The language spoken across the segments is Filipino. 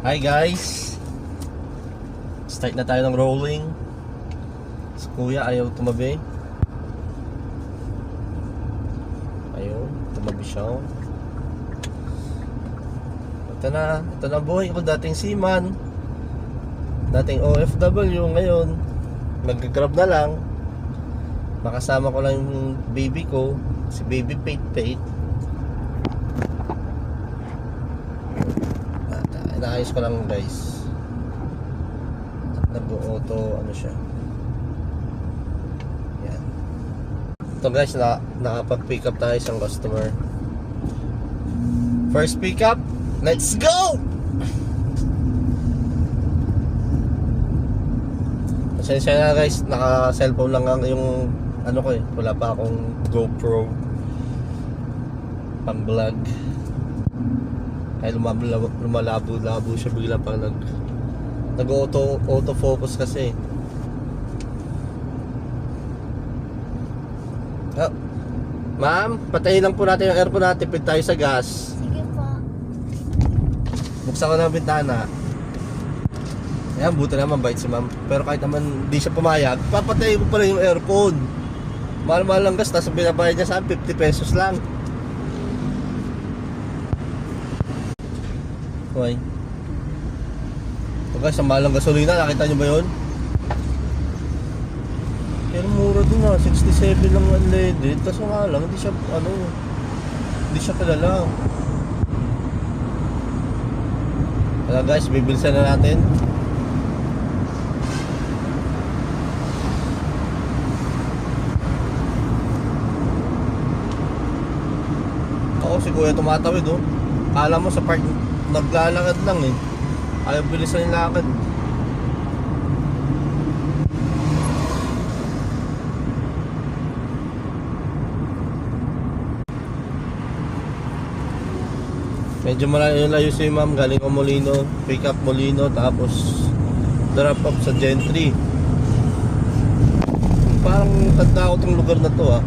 Hi guys, start na tayo ng rolling. Si kuya ayaw tumabi. Ayaw, tumabi siya. Ito na buhay ko, dating seaman, dating OFW. Ngayon mag-grab na lang. Makasama ko lang yung baby ko, si baby Pate. Inaayos ko lang guys. Nag-auto ano siya. Yan. Ito guys, nakapag-pick up tayo isang customer. First pick up, let's go! Pasensya na guys, naka-cellphone lang yung ano ko eh. Wala pa akong GoPro pang vlog. Kaya lumalabo-labo siya bigla pang nag-auto-focus kasi. Oh, ma'am, patayin lang po natin yung aircon natin. Tipid tayo sa gas. Sige po. Buksan ko na ang bintana. Ayan, buti naman bait si ma'am. Pero kahit naman di siya pumayag, papatayin ko pala yung aircon. Mahal-mahal lang gas, tapos binabayad niya sa 50 pesos lang. Okay. So guys, ang mahal ng gasolina, nakita nyo ba yun? Pero mura din ha, 67 lang unleaded. Kaso nga lang, hindi siya kilala. Kaya guys, bibilisan na natin. Ako si kuya tumatawid oh. Kala mo sa park naglalakad lang eh. Ayaw bilisan yung lakad. Medyo malayo si ma'am, galing ko Molino, pick up Molino, tapos drop off sa Gentry. Parang tanda ko tong lugar na to ah.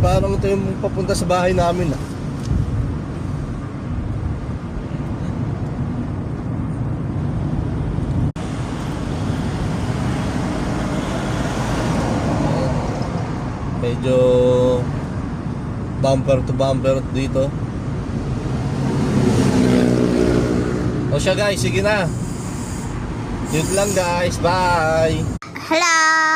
Parang ito yung papunta sa bahay namin ah. Medyo bumper to bumper dito. O siya guys, sige na. Yun lang guys, bye. Hello.